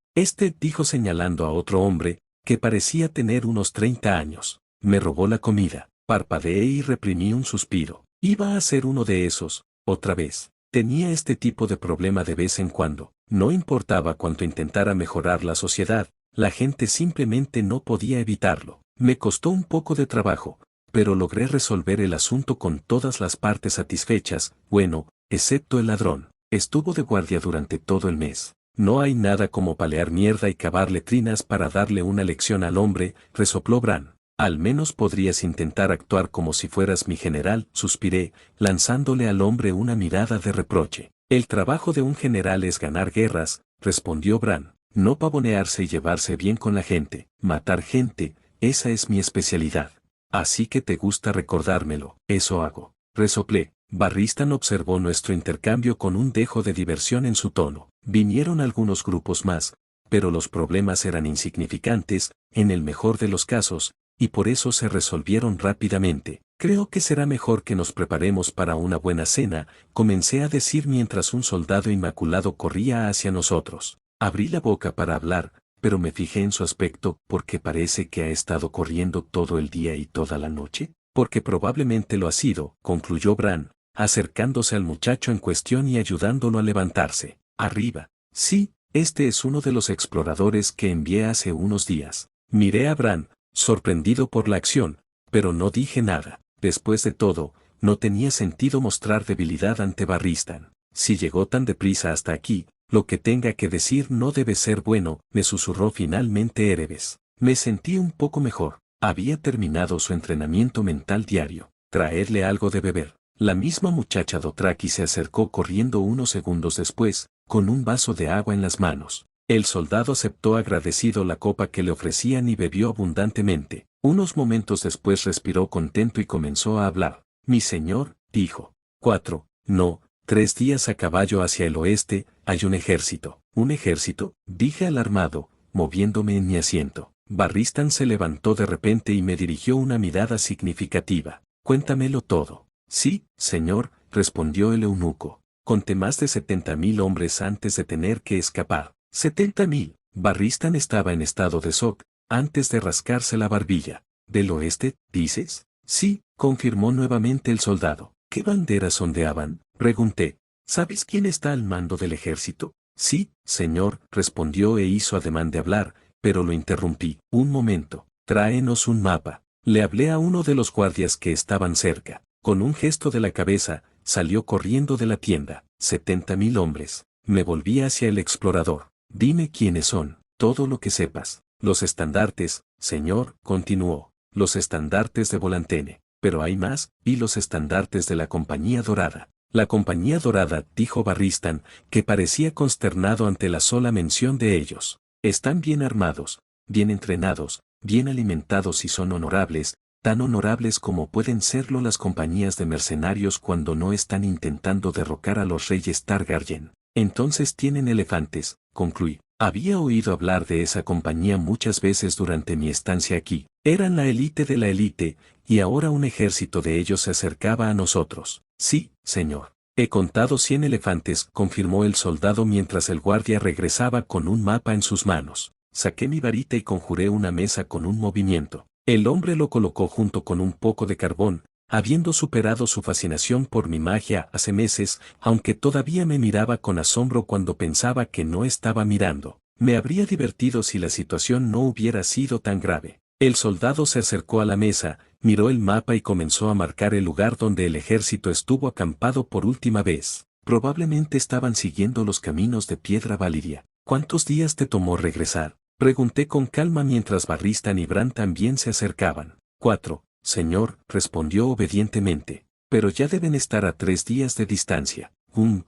Dijo señalando a otro hombre, que parecía tener unos 30 años. Me robó la comida. Parpadeé y reprimí un suspiro. Iba a ser uno de esos, otra vez. Tenía este tipo de problema de vez en cuando. No importaba cuánto intentara mejorar la sociedad, la gente simplemente no podía evitarlo. Me costó un poco de trabajo, pero logré resolver el asunto con todas las partes satisfechas, bueno, excepto el ladrón. Estuvo de guardia durante todo el mes. No hay nada como palear mierda y cavar letrinas para darle una lección al hombre, resopló Bran. Al menos podrías intentar actuar como si fueras mi general, suspiré, lanzándole al hombre una mirada de reproche. El trabajo de un general es ganar guerras, respondió Bran, no pavonearse y llevarse bien con la gente, matar gente, esa es mi especialidad. Así que te gusta recordármelo, eso hago. Resoplé. Barristan observó nuestro intercambio con un dejo de diversión en su tono. Vinieron algunos grupos más, pero los problemas eran insignificantes, en el mejor de los casos, y por eso se resolvieron rápidamente. Creo que será mejor que nos preparemos para una buena cena, comencé a decir mientras un soldado inmaculado corría hacia nosotros. Abrí la boca para hablar, pero me fijé en su aspecto porque parece que ha estado corriendo todo el día y toda la noche. Porque probablemente lo ha sido, concluyó Bran, acercándose al muchacho en cuestión y ayudándolo a levantarse. Arriba. Sí, este es uno de los exploradores que envié hace unos días. Miré a Bran, sorprendido por la acción, pero no dije nada. Después de todo, no tenía sentido mostrar debilidad ante Barristan. Si llegó tan deprisa hasta aquí, lo que tenga que decir no debe ser bueno, me susurró finalmente Erebes. Me sentí un poco mejor. Había terminado su entrenamiento mental diario. Traerle algo de beber. La misma muchacha Dothraki se acercó corriendo unos segundos después, con un vaso de agua en las manos. El soldado aceptó agradecido la copa que le ofrecían y bebió abundantemente. Unos momentos después respiró contento y comenzó a hablar. Mi señor, dijo. 3 días a caballo hacia el oeste, hay un ejército. ¿Un ejército? Dije alarmado, moviéndome en mi asiento. Barristan se levantó de repente y me dirigió una mirada significativa. Cuéntamelo todo. Sí, señor, respondió el eunuco. Conté más de 70.000 hombres antes de tener que escapar. 70.000. Barristan estaba en estado de shock, antes de rascarse la barbilla. ¿Del oeste, dices? Sí, confirmó nuevamente el soldado. ¿Qué banderas ondeaban? Pregunté. ¿Sabes quién está al mando del ejército? Sí, señor, respondió e hizo ademán de hablar, pero lo interrumpí. Un momento. Tráenos un mapa. Le hablé a uno de los guardias que estaban cerca. Con un gesto de la cabeza, salió corriendo de la tienda. 70.000 hombres. Me volví hacia el explorador. Dime quiénes son, todo lo que sepas. Los estandartes, señor, continuó. Los estandartes de Volantene. Pero hay más, y los estandartes de la Compañía Dorada. La Compañía Dorada, dijo Barristan, que parecía consternado ante la sola mención de ellos. Están bien armados, bien entrenados, bien alimentados y son honorables, tan honorables como pueden serlo las compañías de mercenarios cuando no están intentando derrocar a los reyes Targaryen. Entonces tienen elefantes, concluí. Había oído hablar de esa compañía muchas veces durante mi estancia aquí. Eran la élite de la élite, y ahora un ejército de ellos se acercaba a nosotros. Sí, señor. He contado 100 elefantes, confirmó el soldado mientras el guardia regresaba con un mapa en sus manos. Saqué mi varita y conjuré una mesa con un movimiento. El hombre lo colocó junto con un poco de carbón, habiendo superado su fascinación por mi magia hace meses, aunque todavía me miraba con asombro cuando pensaba que no estaba mirando. Me habría divertido si la situación no hubiera sido tan grave. El soldado se acercó a la mesa, miró el mapa y comenzó a marcar el lugar donde el ejército estuvo acampado por última vez. Probablemente estaban siguiendo los caminos de Piedra Valiria. ¿Cuántos días te tomó regresar? Pregunté con calma mientras Barristan y Bran también se acercaban. 4, señor, respondió obedientemente. Pero ya deben estar a 3 días de distancia.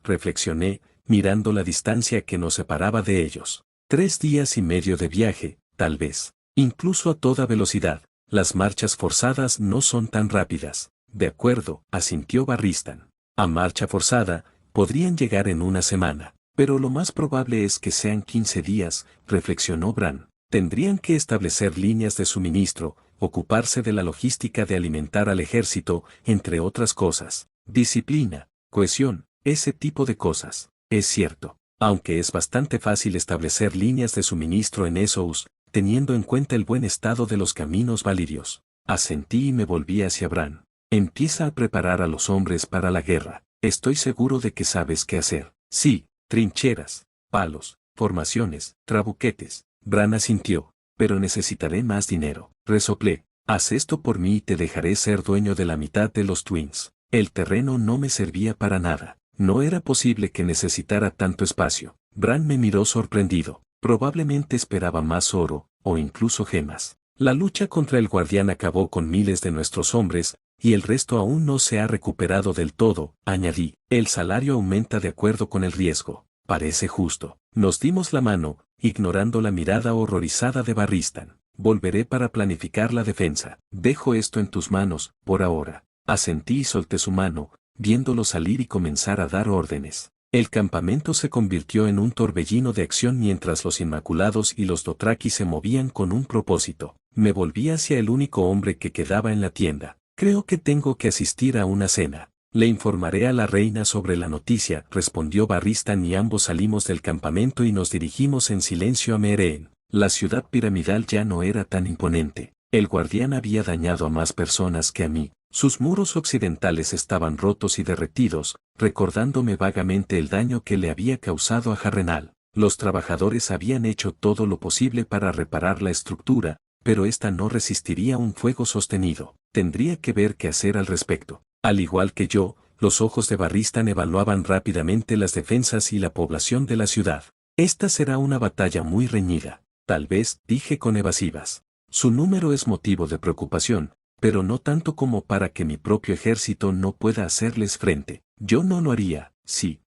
Reflexioné, mirando la distancia que nos separaba de ellos. 3 días y medio de viaje, tal vez. Incluso a toda velocidad, las marchas forzadas no son tan rápidas. De acuerdo, asintió Barristan. A marcha forzada, podrían llegar en una semana. Pero lo más probable es que sean 15 días, reflexionó Bran. Tendrían que establecer líneas de suministro, ocuparse de la logística de alimentar al ejército, entre otras cosas. Disciplina, cohesión, ese tipo de cosas. Es cierto. Aunque es bastante fácil establecer líneas de suministro en Essos, teniendo en cuenta el buen estado de los caminos valirios. Asentí y me volví hacia Bran. Empieza a preparar a los hombres para la guerra. Estoy seguro de que sabes qué hacer. Sí. Trincheras, palos, formaciones, trabuquetes. Bran asintió. Pero necesitaré más dinero. Resoplé. Haz esto por mí y te dejaré ser dueño de la mitad de los Twins. El terreno no me servía para nada. No era posible que necesitara tanto espacio. Bran me miró sorprendido. Probablemente esperaba más oro, o incluso gemas. La lucha contra el guardián acabó con miles de nuestros hombres, y el resto aún no se ha recuperado del todo, añadí. El salario aumenta de acuerdo con el riesgo. Parece justo. Nos dimos la mano, ignorando la mirada horrorizada de Barristan. Volveré para planificar la defensa. Dejo esto en tus manos, por ahora. Asentí y solté su mano, viéndolo salir y comenzar a dar órdenes. El campamento se convirtió en un torbellino de acción mientras los Inmaculados y los Dothraki se movían con un propósito. Me volví hacia el único hombre que quedaba en la tienda. Creo que tengo que asistir a una cena. Le informaré a la reina sobre la noticia, respondió Barristan, y ambos salimos del campamento y nos dirigimos en silencio a Meereen. La ciudad piramidal ya no era tan imponente. El guardián había dañado a más personas que a mí. Sus muros occidentales estaban rotos y derretidos, recordándome vagamente el daño que le había causado a Harrenhal. Los trabajadores habían hecho todo lo posible para reparar la estructura, pero esta no resistiría un fuego sostenido. Tendría que ver qué hacer al respecto. Al igual que yo, los ojos de Barristan evaluaban rápidamente las defensas y la población de la ciudad. Esta será una batalla muy reñida. Tal vez, dije con evasivas. Su número es motivo de preocupación, pero no tanto como para que mi propio ejército no pueda hacerles frente. Yo no lo haría. Sí,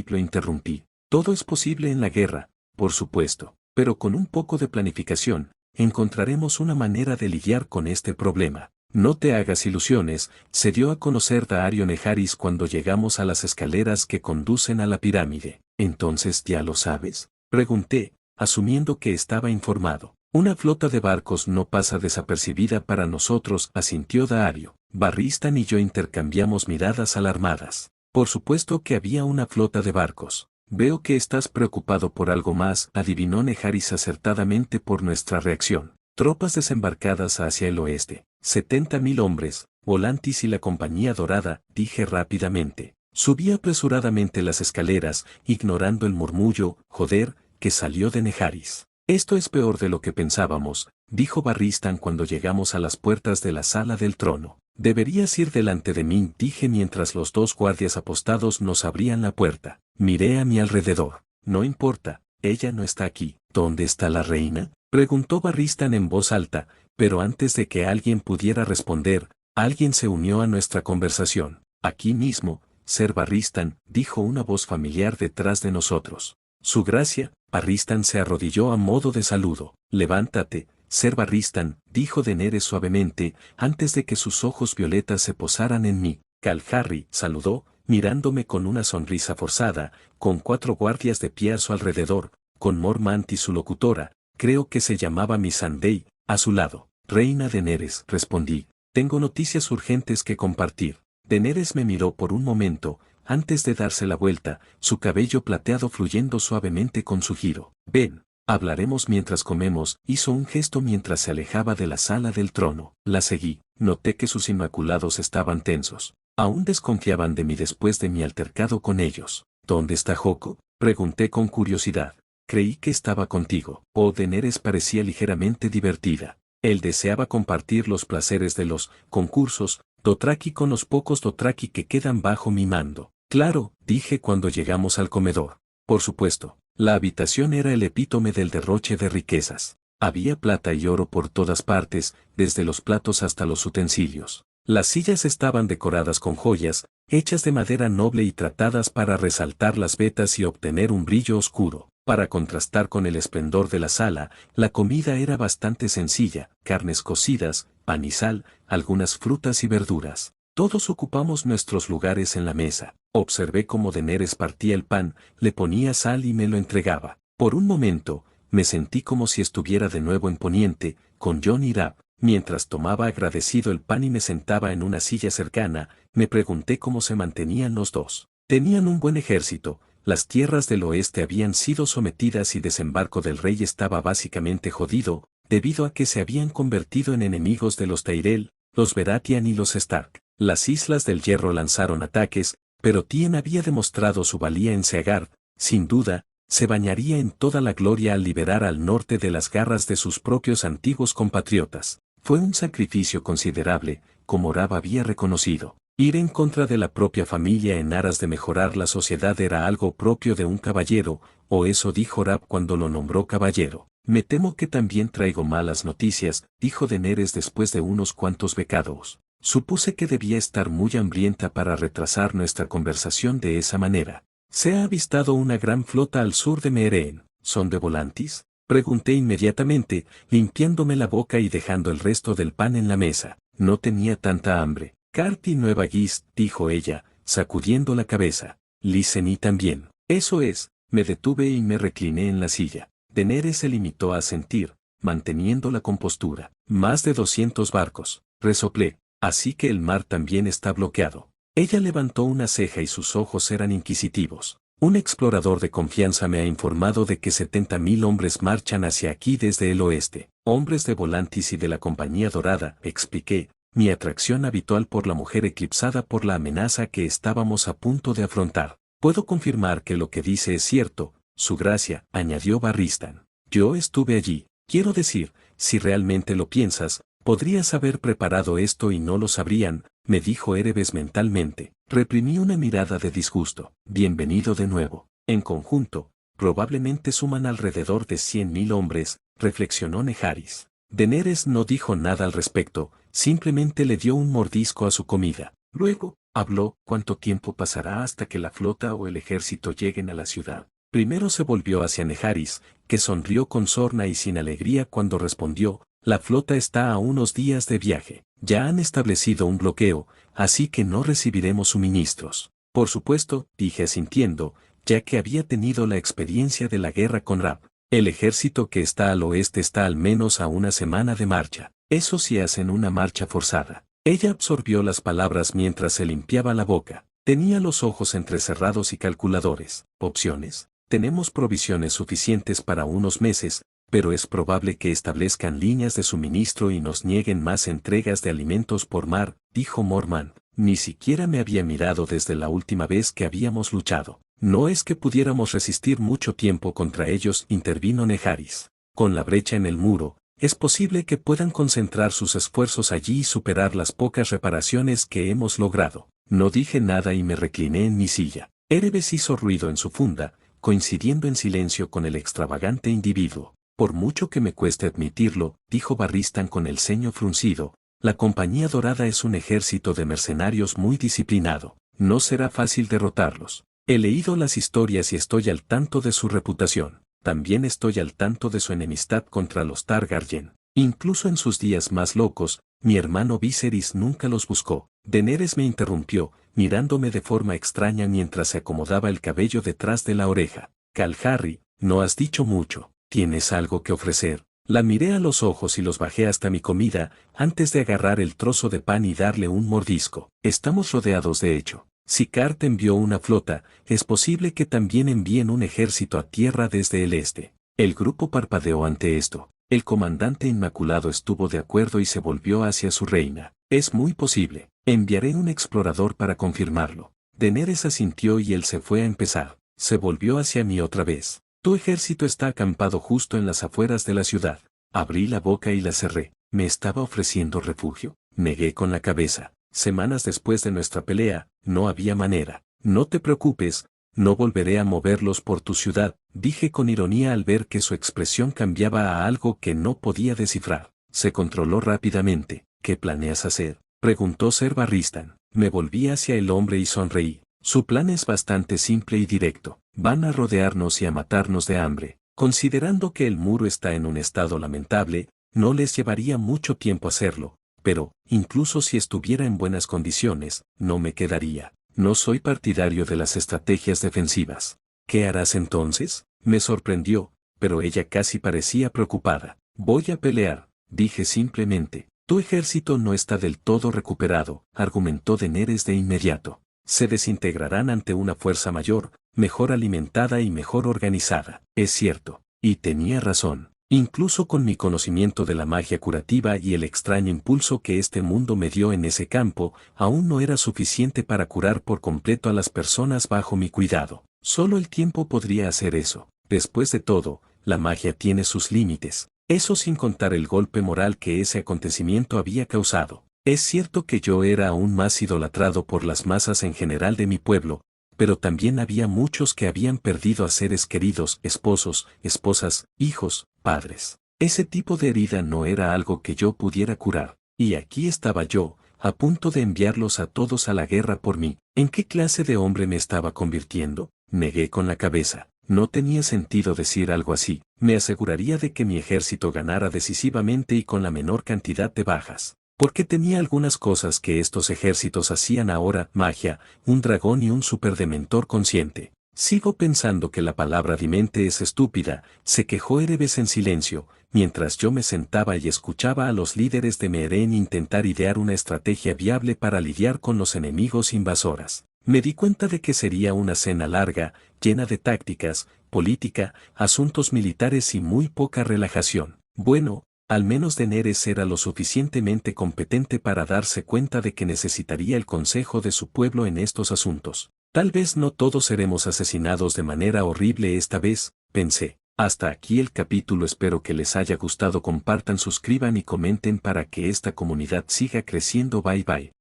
lo interrumpí. Todo es posible en la guerra, por supuesto, pero con un poco de planificación, encontraremos una manera de lidiar con este problema. No te hagas ilusiones, se dio a conocer Daario Nejaris cuando llegamos a las escaleras que conducen a la pirámide. ¿Entonces ya lo sabes?, pregunté, asumiendo que estaba informado. Una flota de barcos no pasa desapercibida para nosotros, asintió Daario. Barristan y yo intercambiamos miradas alarmadas. Por supuesto que había una flota de barcos. Veo que estás preocupado por algo más, adivinó Nejaris acertadamente por nuestra reacción. Tropas desembarcadas hacia el oeste. 70.000 hombres, Volantis y la Compañía Dorada, dije rápidamente. Subí apresuradamente las escaleras, ignorando el murmullo, joder, que salió de Nejaris. Esto es peor de lo que pensábamos, dijo Barristan cuando llegamos a las puertas de la sala del trono. Deberías ir delante de mí, dije mientras los dos guardias apostados nos abrían la puerta. Miré a mi alrededor. No importa, ella no está aquí. ¿Dónde está la reina?, preguntó Barristan en voz alta, pero antes de que alguien pudiera responder, alguien se unió a nuestra conversación. Aquí mismo, Ser Barristan, dijo una voz familiar detrás de nosotros. Su gracia. Barristan se arrodilló a modo de saludo. Levántate, Ser Barristan, dijo Daenerys suavemente, antes de que sus ojos violetas se posaran en mí. Calharry, saludó, mirándome con una sonrisa forzada, con 4 guardias de pie a su alrededor, con Mor Mant y su locutora, creo que se llamaba Missandei, a su lado. Reina Daenerys, respondí, tengo noticias urgentes que compartir. Daenerys me miró por un momento, antes de darse la vuelta, su cabello plateado fluyendo suavemente con su giro. Ven, hablaremos mientras comemos, hizo un gesto mientras se alejaba de la sala del trono. La seguí, noté que sus inmaculados estaban tensos. Aún desconfiaban de mí después de mi altercado con ellos. ¿Dónde está Joko?, pregunté con curiosidad. Creí que estaba contigo. Daenerys parecía ligeramente divertida. Él deseaba compartir los placeres de los concursos Dothraki con los pocos Dothraki que quedan bajo mi mando. Claro, dije cuando llegamos al comedor. Por supuesto, la habitación era el epítome del derroche de riquezas. Había plata y oro por todas partes, desde los platos hasta los utensilios. Las sillas estaban decoradas con joyas, hechas de madera noble y tratadas para resaltar las vetas y obtener un brillo oscuro. Para contrastar con el esplendor de la sala, la comida era bastante sencilla, carnes cocidas, pan y sal, algunas frutas y verduras. Todos ocupamos nuestros lugares en la mesa. Observé cómo Daenerys partía el pan, le ponía sal y me lo entregaba. Por un momento, me sentí como si estuviera de nuevo en Poniente, con Jon y Rab. Mientras tomaba agradecido el pan y me sentaba en una silla cercana, me pregunté cómo se mantenían los dos. Tenían un buen ejército, las tierras del oeste habían sido sometidas y desembarco del rey estaba básicamente jodido, debido a que se habían convertido en enemigos de los Tyrell, los Baratheon y los Stark. Las Islas del Hierro lanzaron ataques, pero Tien había demostrado su valía en Seagar, sin duda, se bañaría en toda la gloria al liberar al norte de las garras de sus propios antiguos compatriotas. Fue un sacrificio considerable, como Rab había reconocido. Ir en contra de la propia familia en aras de mejorar la sociedad era algo propio de un caballero, o eso dijo Rab cuando lo nombró caballero. Me temo que también traigo malas noticias, dijo Daenerys después de unos cuantos bocados. Supuse que debía estar muy hambrienta para retrasar nuestra conversación de esa manera. ¿Se ha avistado una gran flota al sur de Meereen? ¿Son de Volantis? Pregunté inmediatamente, limpiándome la boca y dejando el resto del pan en la mesa. No tenía tanta hambre. Carty Nueva Gis, dijo ella, sacudiendo la cabeza. Lyseni también. Eso es, me detuve y me recliné en la silla. Daenerys se limitó a asentir, manteniendo la compostura. Más de 200 barcos, resoplé, así que el mar también está bloqueado. Ella levantó una ceja y sus ojos eran inquisitivos. Un explorador de confianza me ha informado de que 70.000 hombres marchan hacia aquí desde el oeste. Hombres de Volantis y de la Compañía Dorada, expliqué, mi atracción habitual por la mujer eclipsada por la amenaza que estábamos a punto de afrontar. Puedo confirmar que lo que dice es cierto, su gracia, añadió Barristan. Yo estuve allí. Quiero decir, si realmente lo piensas, podrías haber preparado esto y no lo sabrían, me dijo Erebes mentalmente. Reprimí una mirada de disgusto. Bienvenido de nuevo. En conjunto, probablemente suman alrededor de 100.000 hombres, reflexionó Nejaris. Daenerys no dijo nada al respecto, simplemente le dio un mordisco a su comida. Luego, habló, ¿cuánto tiempo pasará hasta que la flota o el ejército lleguen a la ciudad? Primero se volvió hacia Nejaris, que sonrió con sorna y sin alegría cuando respondió, la flota está a unos días de viaje. Ya han establecido un bloqueo, así que no recibiremos suministros. Por supuesto, dije asintiendo, ya que había tenido la experiencia de la guerra con Rab. El ejército que está al oeste está al menos a una semana de marcha. Eso sí hacen una marcha forzada. Ella absorbió las palabras mientras se limpiaba la boca. Tenía los ojos entrecerrados y calculadores. ¿Opciones? Tenemos provisiones suficientes para unos meses, pero es probable que establezcan líneas de suministro y nos nieguen más entregas de alimentos por mar, dijo Mormont. Ni siquiera me había mirado desde la última vez que habíamos luchado. No es que pudiéramos resistir mucho tiempo contra ellos, intervino Nejaris. Con la brecha en el muro, es posible que puedan concentrar sus esfuerzos allí y superar las pocas reparaciones que hemos logrado. No dije nada y me recliné en mi silla. Erebes hizo ruido en su funda, coincidiendo en silencio con el extravagante individuo. Por mucho que me cueste admitirlo, dijo Barristan con el ceño fruncido, la Compañía Dorada es un ejército de mercenarios muy disciplinado. No será fácil derrotarlos. He leído las historias y estoy al tanto de su reputación. También estoy al tanto de su enemistad contra los Targaryen. Incluso en sus días más locos, mi hermano Viserys nunca los buscó. Daenerys me interrumpió, mirándome de forma extraña mientras se acomodaba el cabello detrás de la oreja. Calharry, no has dicho mucho. ¿Tienes algo que ofrecer? La miré a los ojos y los bajé hasta mi comida, antes de agarrar el trozo de pan y darle un mordisco. Estamos rodeados de hecho. Si Cart envió una flota, es posible que también envíen un ejército a tierra desde el este. El grupo parpadeó ante esto. El comandante Inmaculado estuvo de acuerdo y se volvió hacia su reina. Es muy posible. Enviaré un explorador para confirmarlo. Daenerys asintió y él se fue a empezar. Se volvió hacia mí otra vez. Tu ejército está acampado justo en las afueras de la ciudad. Abrí la boca y la cerré. ¿Me estaba ofreciendo refugio? Negué con la cabeza. Semanas después de nuestra pelea, no había manera. No te preocupes, no volveré a moverlos por tu ciudad, dije con ironía al ver que su expresión cambiaba a algo que no podía descifrar. Se controló rápidamente. ¿Qué planeas hacer?, preguntó Ser Barristan. Me volví hacia el hombre y sonreí. Su plan es bastante simple y directo. Van a rodearnos y a matarnos de hambre. Considerando que el muro está en un estado lamentable, no les llevaría mucho tiempo hacerlo, pero, incluso si estuviera en buenas condiciones, no me quedaría. No soy partidario de las estrategias defensivas. ¿Qué harás entonces?, me sorprendió, pero ella casi parecía preocupada. Voy a pelear, dije simplemente. Tu ejército no está del todo recuperado, argumentó Daenerys de inmediato. Se desintegrarán ante una fuerza mayor, mejor alimentada y mejor organizada. Es cierto, y tenía razón. Incluso con mi conocimiento de la magia curativa y el extraño impulso que este mundo me dio en ese campo, aún no era suficiente para curar por completo a las personas bajo mi cuidado. Solo el tiempo podría hacer eso. Después de todo, la magia tiene sus límites. Eso sin contar el golpe moral que ese acontecimiento había causado. Es cierto que yo era aún más idolatrado por las masas en general de mi pueblo, pero también había muchos que habían perdido a seres queridos, esposos, esposas, hijos, padres. Ese tipo de herida no era algo que yo pudiera curar, y aquí estaba yo, a punto de enviarlos a todos a la guerra por mí. ¿En qué clase de hombre me estaba convirtiendo? Negué con la cabeza. No tenía sentido decir algo así. Me aseguraría de que mi ejército ganara decisivamente y con la menor cantidad de bajas. Porque tenía algunas cosas que estos ejércitos hacían ahora: magia, un dragón y un superdementor consciente. Sigo pensando que la palabra dimente es estúpida, se quejó Erebes en silencio, mientras yo me sentaba y escuchaba a los líderes de Meeren intentar idear una estrategia viable para lidiar con los enemigos invasoras. Me di cuenta de que sería una cena larga, llena de tácticas, política, asuntos militares y muy poca relajación. Bueno, al menos Daenerys era lo suficientemente competente para darse cuenta de que necesitaría el consejo de su pueblo en estos asuntos. Tal vez no todos seremos asesinados de manera horrible esta vez, pensé. Hasta aquí el capítulo, espero que les haya gustado, compartan, suscriban y comenten para que esta comunidad siga creciendo. Bye bye.